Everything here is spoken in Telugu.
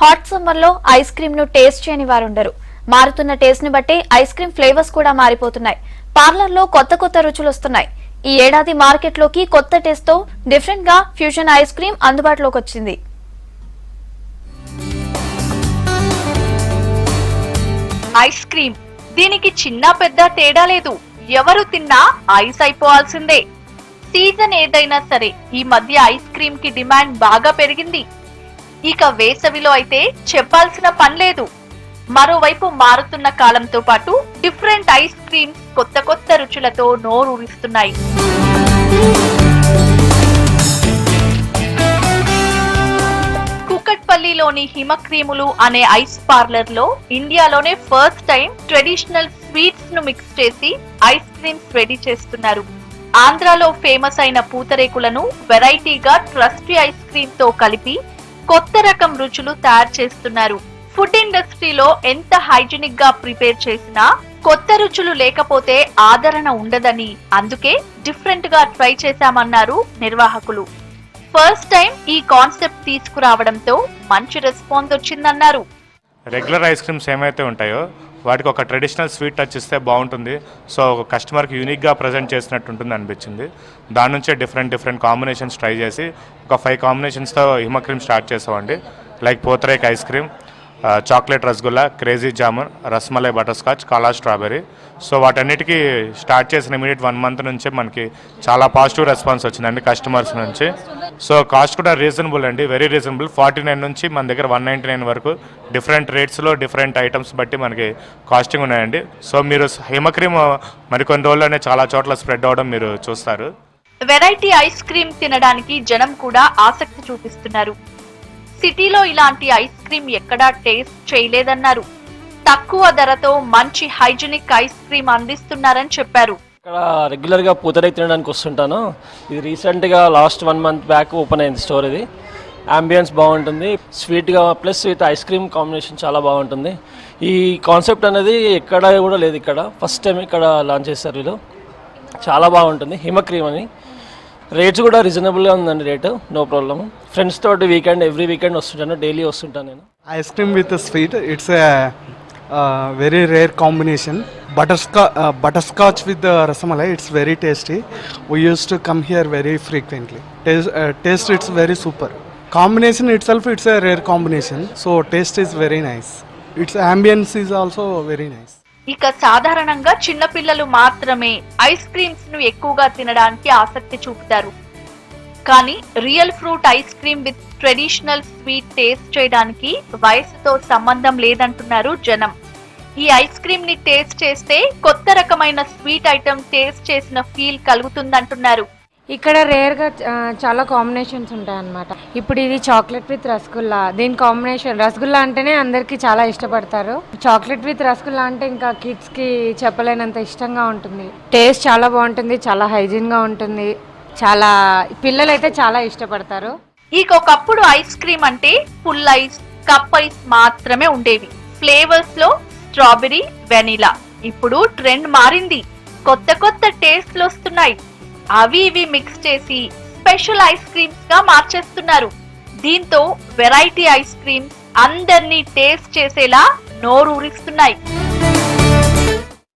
హాట్ సమ్మర్ లో ఐస్ క్రీమ్ ను టేస్ట్ చేయని వారుండరు. మారుతున్న టేస్ట్ ని బట్టి ఐస్ క్రీమ్ ఫ్లేవర్స్ కూడా మారిపోతున్నాయి. పార్లర్ లో కొత్త కొత్త రుచులు వస్తున్నాయి. ఈ ఏడాది మార్కెట్ లోకి కొత్త టేస్ట్ తో డిఫరెంట్ గా ఫ్యూజన్ ఐస్ క్రీమ్ అందుబాటులోకి వచ్చింది. ఐస్ క్రీమ్ దీనికి చిన్న పెద్ద తేడా లేదు. ఎవరు తిన్నా ఐస్ అయిపోవాల్సిందే. సీజన్ ఏదైనా సరే ఈ మధ్య ఐస్ క్రీమ్ కి డిమాండ్ బాగా పెరిగింది. ఇక వేసవిలో అయితే చెప్పాల్సిన పని లేదు. మరోవైపు మారుతున్న కాలంతో పాటు డిఫరెంట్ ఐస్ క్రీమ్స్ కొత్త కొత్త రుచులతో నోరూరిస్తున్నాయి. కుకట్పల్లిలోని హిమక్రీములు అనే ఐస్ పార్లర్ లో ఇండియాలోనే ఫస్ట్ టైం ట్రెడిషనల్ స్వీట్స్ ను మిక్స్ చేసి ఐస్ క్రీమ్స్ రెడీ చేస్తున్నారు. ఆంధ్రాలో ఫేమస్ అయిన పూతరేకులను వెరైటీగా ట్రస్టీ ఐస్ క్రీమ్ తో కలిపి కొత్త రకం రుచులు తయారు చేస్తున్నారు. ఫుడ్ ఇండస్ట్రీలో ఎంత హైజీనిక్ గా ప్రిపేర్ చేసినా కొత్త రుచులు లేకపోతే ఆదరణ ఉండదని, అందుకే డిఫరెంట్ గా ట్రై చేశామన్నారు నిర్వాహకులు. ఫస్ట్ టైం ఈ కాన్సెప్ట్ తీసుకురావడంతో మంచి రెస్పాన్స్ వచ్చిందన్నారు. రెగ్యులర్ ఐస్ క్రీమ్స్ ఏమైతే ఉంటాయో వాటికి ఒక ట్రెడిషనల్ స్వీట్ టచ్ ఇస్తే బాగుంటుంది. సో ఒక కస్టమర్కి యూనిక్గా ప్రజెంట్ చేసినట్టు ఉంటుంది అనిపించింది. దాని నుంచే డిఫరెంట్ కాంబినేషన్స్ ట్రై చేసి ఒక 5 కాంబినేషన్స్తో హిమక్రీమ్ స్టార్ట్ చేసామండి. Like pootharek ice cream, chocolate rasgulla, crazy jamun, rasmalai butter scotch, కాలా స్ట్రాబెర్రీ. సో వాటన్నిటికీ స్టార్ట్ చేసిన ఇమీడియట్ 1 మంత్ నుంచే మనకి చాలా పాజిటివ్ రెస్పాన్స్ వచ్చిందండి కస్టమర్స్ నుంచి. సో కాస్ట్ కూడా రీజనబుల్ అండి, వెరీ రీజనబుల్. 49 నుంచి మన దగ్గర 199 వరకు డిఫరెంట్ రేట్స్లో డిఫరెంట్ ఐటమ్స్ బట్టి మనకి కాస్టింగ్ ఉన్నాయండి. సో మీరు హిమక్రీమ్ మరికొన్ని రోజుల్లోనే చాలా చోట్ల స్ప్రెడ్ అవడం మీరు చూస్తారు. వెరైటీ ఐస్ క్రీమ్ తినడానికి జనం కూడా ఆసక్తి చూపిస్తున్నారు. సిటీలో ఇలాంటి ఐస్ క్రీమ్ ఎక్కడా టేస్ట్ చేయలేదన్నారు. తక్కువ ధరతో మంచి హైజీనిక్ ఐస్ క్రీమ్ అందిస్తున్నారని చెప్పారు. ఇక్కడ రెగ్యులర్గా పూతరేక్ తినడానికి వస్తుంటాను. ఇది రీసెంట్గా లాస్ట్ 1 మంత్ బ్యాక్ ఓపెన్ అయింది స్టోర్. ఇది అంబియన్స్ బాగుంటుంది, స్వీట్గా plus with ice cream combination చాలా బాగుంటుంది. ఈ కాన్సెప్ట్ అనేది ఎక్కడ కూడా లేదు, ఇక్కడ ఫస్ట్ టైం ఇక్కడ లాంచ్ చేశారు వీళ్ళు. చాలా బాగుంటుంది. హిమక్రీమ్ అని రేట్స్ కూడా రీజనబుల్గా ఉందండి, రేటు నో ప్రాబ్లమ్. ఫ్రెండ్స్ తోటి ఎవ్రీ వీకెండ్ వస్తుంటాను, డైలీ వస్తుంటాను నేను. Ice cream with sweet, it's very rare combination. Butterscotch with rasamalai, it's very tasty. We used to come here very frequently. Taste it's very super. Combination itself, it's a rare combination, so taste is very nice. Its ambience is also very nice. ఇక సాధారణంగా చిన్నపిల్లలు మాత్రమే ఐస్ క్రీమ్స్ ను ఎక్కువగా తినడానికి ఆసక్తి చూపుతారు. కానీ real fruit ice cream with traditional sweet taste చేయడానికి వయసుతో సంబంధం లేదంటున్నారు జనం. ఈ ఐస్ క్రీమ్ ని టేస్ట్ చేస్తే కొత్త రకమైన స్వీట్ ఐటమ్ టేస్ట్ చేసిన ఫీల్ కలుగుతుందంటున్నారు. ఇక్కడ రేర్ గా చాలా కాంబినేషన్స్ ఉంటాయన్నమాట. ఇప్పుడు ఇది చాక్లెట్ విత్ రసగుల్లా, దీని కాంబినేషన్ రసగుల్లా అంటేనే అందరికి చాలా ఇష్టపడతారు. చాక్లెట్ విత్ రసగుల్లా అంటే ఇంకా కిడ్స్ కి చెప్పలేనంత ఇష్టంగా ఉంటుంది. టేస్ట్ చాలా బాగుంటుంది, చాలా హైజీన్ గా ఉంటుంది, చాలా పిల్లలు అయితే చాలా ఇష్టపడతారు. ఇక ఒకప్పుడు ఐస్ క్రీమ్ అంటే ఫుల్ ఐస్, కప్ ఐస్ మాత్రమే ఉండేవి. ఫ్లేవర్స్ లో స్ట్రాబెరీ, వెనిలా. ఇప్పుడు ట్రెండ్ మారింది, కొత్త కొత్త టేస్ట్లు వస్తున్నాయి. అవి ఇవి మిక్స్ చేసి స్పెషల్ ఐస్ క్రీమ్స్ గా మార్చేస్తున్నారు. దీంతో వెరైటీ ఐస్ క్రీమ్స్ అందరినీ టేస్ట్ చేసేలా నోరూరిస్తున్నాయి.